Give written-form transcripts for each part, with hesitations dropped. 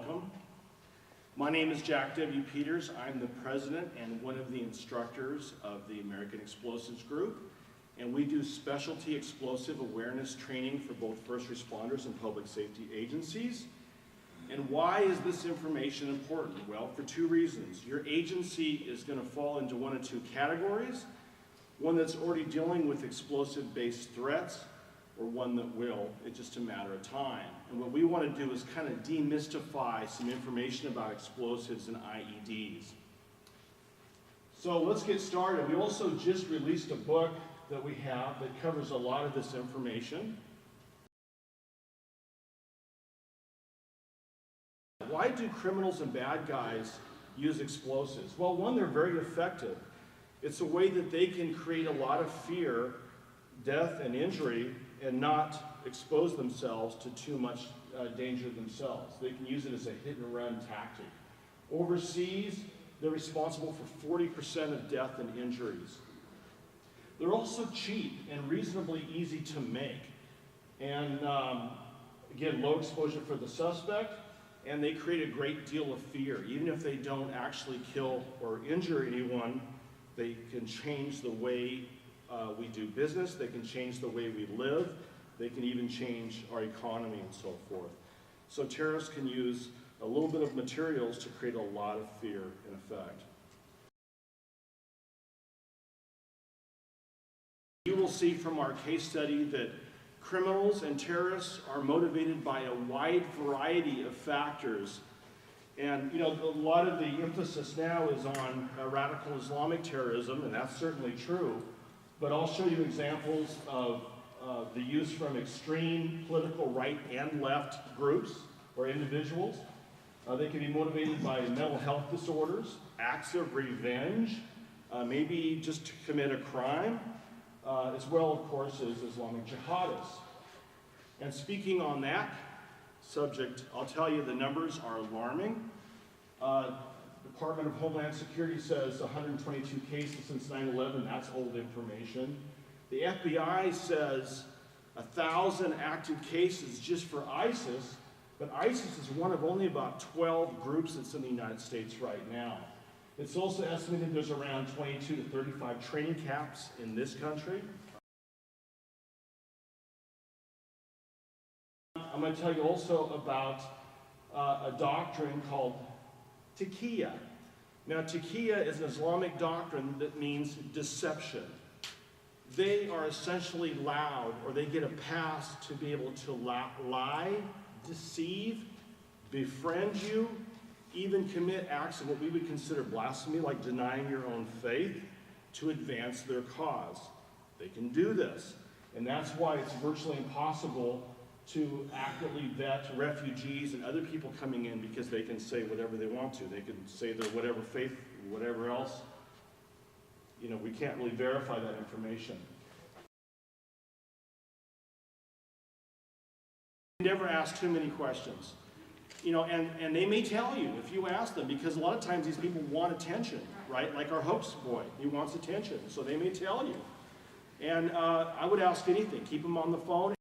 welcome. My name is Jack W. Peters. I'm the president and one of the instructors of the American Explosives Group, and we do specialty explosive awareness training for both first responders and public safety agencies. And why is this information important? Well, for two reasons. Your agency is going to fall into one of two categories: one that's already dealing with explosive-based threats, or one that will. It's just a matter of time. And what we want to do is kind of demystify some information about explosives and IEDs. So let's get started. We also just released a book that we have that covers a lot of this information. Why do criminals and bad guys use explosives? Well, one, they're very effective. It's a way that they can create a lot of fear, death, and injury, and not expose themselves to too much danger themselves. They can use it as a hit-and-run tactic. Overseas, they're responsible for 40% of death and injuries. They're also cheap and reasonably easy to make. And again, low exposure for the suspect, and they create a great deal of fear. Even if they don't actually kill or injure anyone, they can change the way we do business, they can change the way we live, they can even change our economy and so forth. So terrorists can use a little bit of materials to create a lot of fear in effect. You will see from our case study that criminals and terrorists are motivated by a wide variety of factors. And you know, a lot of the emphasis now is on radical Islamic terrorism, and that's certainly true. But I'll show you examples of the use from extreme political right and left groups or individuals. They can be motivated by mental health disorders, acts of revenge, maybe just to commit a crime, as well, of course, as Islamic jihadists. And speaking on that subject, I'll tell you the numbers are alarming. Department of Homeland Security says 122 cases since 9/11. That's old information. The FBI says 1,000 active cases just for ISIS, but ISIS is one of only about 12 groups that's in the United States right now. It's also estimated there's around 22 to 35 training camps in this country. I'm going to tell you also about a doctrine called taqiyya. Now, taqiyya is an Islamic doctrine that means deception. They are essentially allowed, or they get a pass to be able to lie, deceive, befriend you, even commit acts of what we would consider blasphemy, like denying your own faith, to advance their cause. They can do this, and that's why it's virtually impossible to accurately vet refugees and other people coming in, because they can say whatever they want to. They can say they're whatever faith, whatever else. You know, we can't really verify that information. Never ask too many questions. You know, and they may tell you if you ask them, because a lot of times these people want attention, right? Like our hoax boy, he wants attention, so they may tell you. And I would ask anything. Keep them on the phone.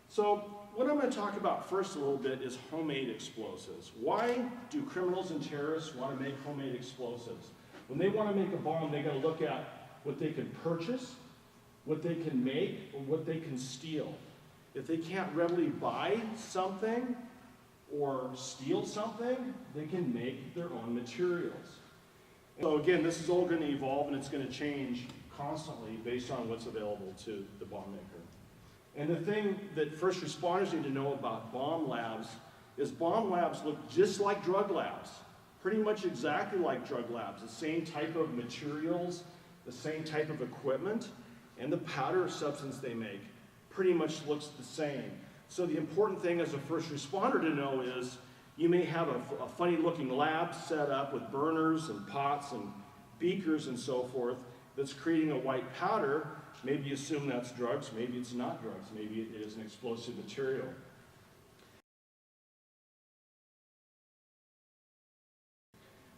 So what I'm going to talk about first a little bit is homemade explosives. Why do criminals and terrorists want to make homemade explosives? When they want to make a bomb, they got to look at what they can purchase, what they can make, or what they can steal. If they can't readily buy something or steal something, they can make their own materials. So again, this is all going to evolve, and it's going to change constantly based on what's available to the bomb maker. And the thing that first responders need to know about bomb labs is bomb labs look just like drug labs, pretty much exactly like drug labs. The same type of materials, the same type of equipment, and the powder substance they make pretty much looks the same. So the important thing as a first responder to know is you may have a funny looking lab set up with burners and pots and beakers and so forth that's creating a white powder. Maybe you assume that's drugs, maybe it's not drugs, maybe it is an explosive material.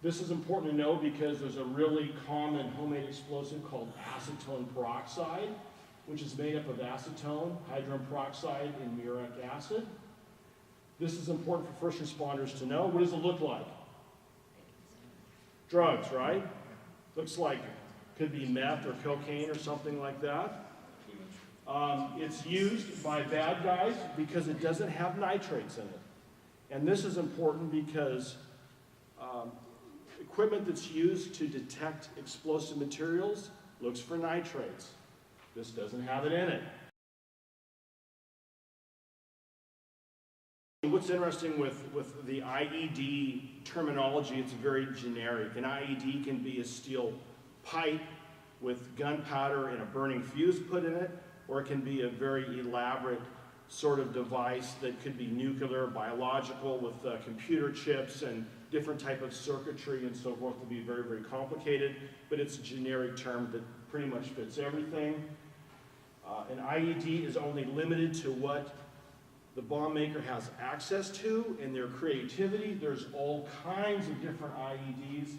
This is important to know because there's a really common homemade explosive called acetone peroxide. which is made up of acetone, hydrogen peroxide, and muric acid. This is important for first responders to know. What does it look like? Drugs, right? Looks like could be meth or cocaine or something like that. It's used by bad guys because it doesn't have nitrates in it. And this is important because equipment that's used to detect explosive materials looks for nitrates. This doesn't have it in it. What's interesting with the IED terminology, it's very generic. An IED can be a steel pipe with gunpowder and a burning fuse put in it, or it can be a very elaborate sort of device that could be nuclear, biological, with computer chips and different type of circuitry and so forth, to be very, very complicated, but it's a generic term that pretty much fits everything. An IED is only limited to what the bomb maker has access to and their creativity. There's all kinds of different IEDs.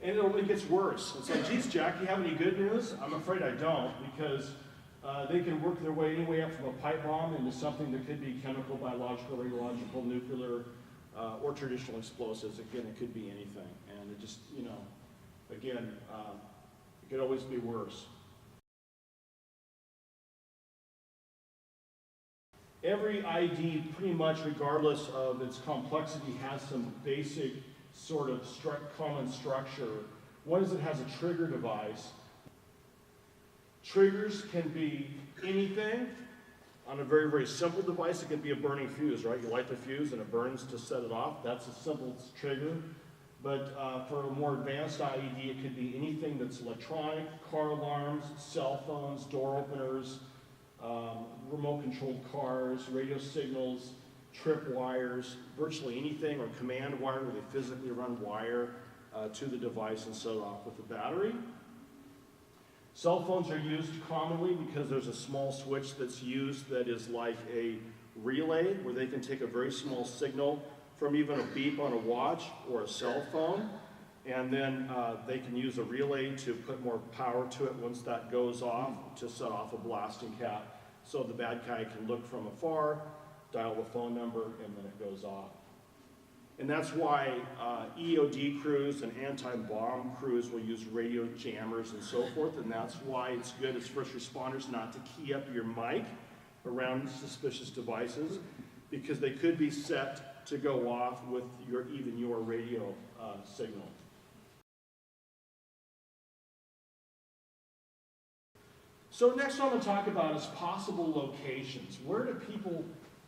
And it only gets worse. It's like, geez, Jack, you have any good news? I'm afraid I don't, because they can work their way anyway up from a pipe bomb into something that could be chemical, biological, radiological, nuclear, or traditional explosives. Again, it could be anything. And it just, you know, again, it could always be worse. Every IED, pretty much regardless of its complexity, has some basic sort of common structure. One is it has a trigger device. Triggers can be anything. On a very, very simple device, it can be a burning fuse, right? You light the fuse and it burns to set it off. That's a simple trigger. But for a more advanced IED, it could be anything that's electronic, car alarms, cell phones, door openers, remote-controlled cars, radio signals, trip wires, virtually anything, or command wire where they physically run wire to the device and set it off with the battery. Cell phones are used commonly because there's a small switch that's used that is like a relay, where they can take a very small signal from even a beep on a watch or a cell phone, and then they can use a relay to put more power to it once that goes off to set off a blasting cap. So the bad guy can look from afar, dial the phone number, and then it goes off. And that's why EOD crews and anti-bomb crews will use radio jammers and so forth, and that's why it's good as first responders not to key up your mic around suspicious devices, because they could be set to go off with even your radio signal. So next what I'm going to talk about is possible locations. Where do people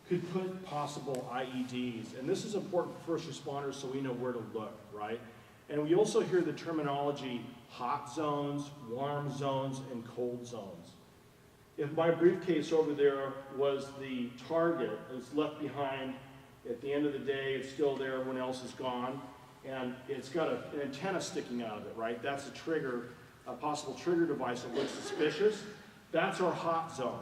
could put possible IEDs? And this is important for first responders so we know where to look, right? And we also hear the terminology hot zones, warm zones, and cold zones. If my briefcase over there was the target, it's left behind, at the end of the day, it's still there, everyone else is gone, and it's got an antenna sticking out of it, right? That's a trigger, a possible trigger device that looks suspicious. That's our hot zone.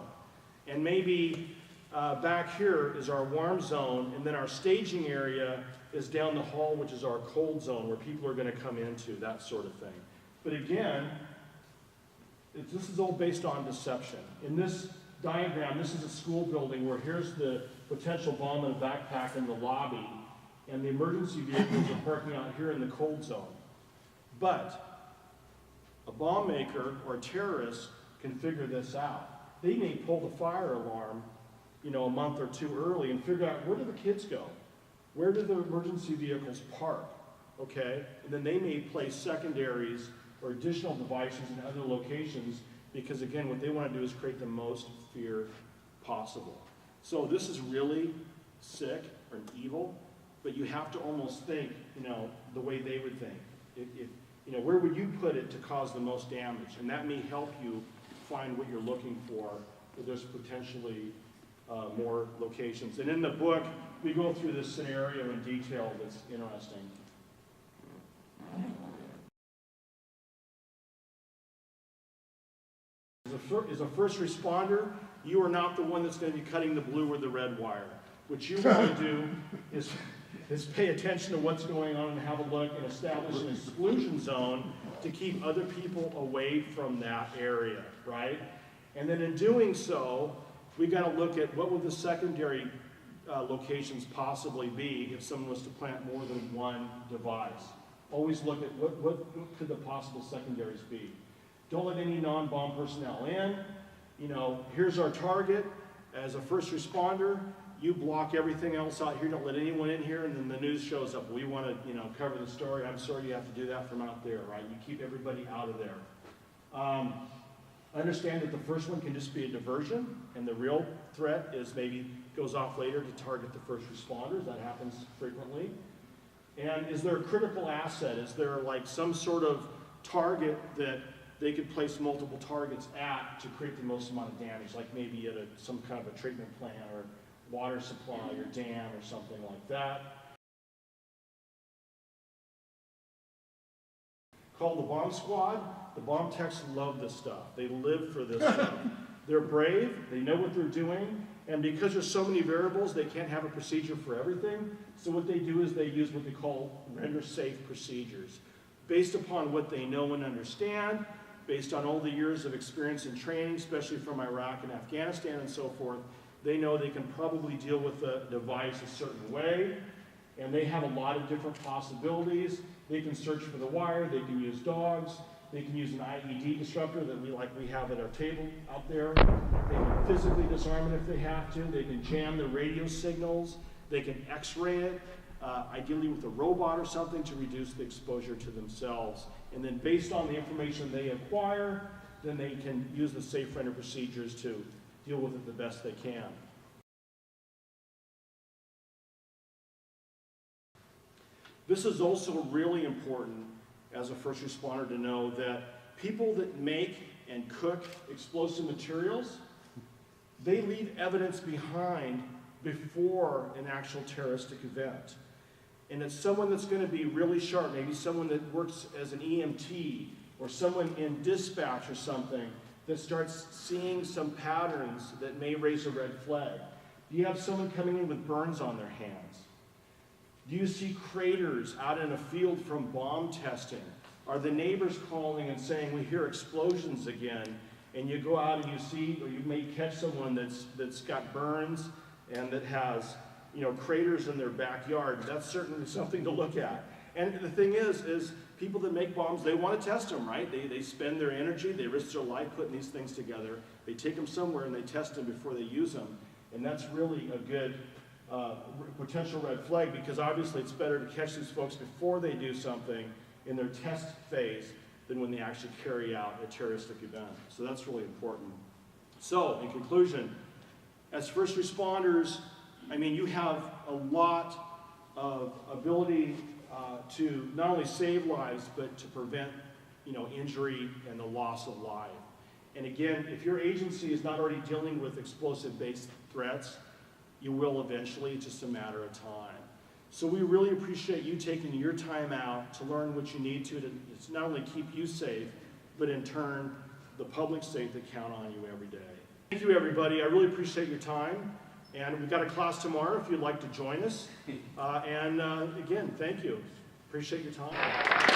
And maybe back here is our warm zone, and then our staging area is down the hall, which is our cold zone, where people are going to come into, that sort of thing. But again, this is all based on deception. In this diagram, this is a school building where here's the potential bomb in a backpack in the lobby, and the emergency vehicles are parking out here in the cold zone. But a bomb maker or a terrorist can figure this out. They may pull the fire alarm, you know, a month or two early and figure out, where do the kids go? Where do the emergency vehicles park? Okay? And then they may place secondaries or additional devices in other locations, because again, what they want to do is create the most fear possible. So this is really sick or evil, but you have to almost think, you know, the way they would think. You know, where would you put it to cause the most damage? And that may help you find what you're looking for, where there's potentially more locations. And in the book, we go through this scenario in detail that's interesting. As a first responder, you are not the one that's going to be cutting the blue or the red wire. What you want to do is is pay attention to what's going on and have a look and establish an exclusion zone to keep other people away from that area, right? And then in doing so, we got to look at what would the secondary locations possibly be if someone was to plant more than one device. Always look at what could the possible secondaries be. Don't let any non-bomb personnel in. You know, here's our target. As a first responder, you block everything else out here. Don't let anyone in here, and then the news shows up. We want to, you know, cover the story. I'm sorry you have to do that from out there, right? You keep everybody out of there. Understand that the first one can just be a diversion, and the real threat is maybe goes off later to target the first responders. That happens frequently. And is there a critical asset? Is there like some sort of target that they could place multiple targets at to create the most amount of damage, like maybe at some kind of a treatment plant or water supply or dam or something like that? Called the bomb squad. The bomb techs love this stuff. They live for this stuff. They're brave, they know what they're doing, and because there's so many variables, they can't have a procedure for everything. So what they do is they use what they call render safe procedures. Based upon what they know and understand, based on all the years of experience and training, especially from Iraq and Afghanistan and so forth, they know they can probably deal with the device a certain way, and they have a lot of different possibilities. They can search for the wire, they can use dogs, they can use an IED disruptor that we have at our table out there. They can physically disarm it if they have to. They can jam the radio signals. They can x-ray it, ideally with a robot or something to reduce the exposure to themselves. And then based on the information they acquire, then they can use the safe render procedures to deal with it the best they can. This is also really important as a first responder to know that people that make and cook explosive materials, they leave evidence behind before an actual terroristic event. And it's someone that's going to be really sharp, maybe someone that works as an EMT or someone in dispatch or something that starts seeing some patterns that may raise a red flag. Do you have someone coming in with burns on their hands? Do you see craters out in a field from bomb testing? Are the neighbors calling and saying, we hear explosions again? And you go out and you see, or you may catch someone that's got burns and that has, you know, craters in their backyard. That's certainly something to look at. And the thing is people that make bombs, they want to test them, right? They spend their energy, they risk their life putting these things together. They take them somewhere and they test them before they use them. And that's really a good potential red flag, because obviously it's better to catch these folks before they do something in their test phase than when they actually carry out a terroristic event. So that's really important. So, in conclusion, as first responders, I mean, you have a lot of ability to not only save lives, but to prevent, you know, injury and the loss of life. And again, if your agency is not already dealing with explosive-based threats, you will eventually. It's just a matter of time. So we really appreciate you taking your time out to learn what you need to not only keep you safe, but in turn, the public safe that count on you every day. Thank you, everybody. I really appreciate your time. And we've got a class tomorrow if you'd like to join us. Again, thank you. Appreciate your time.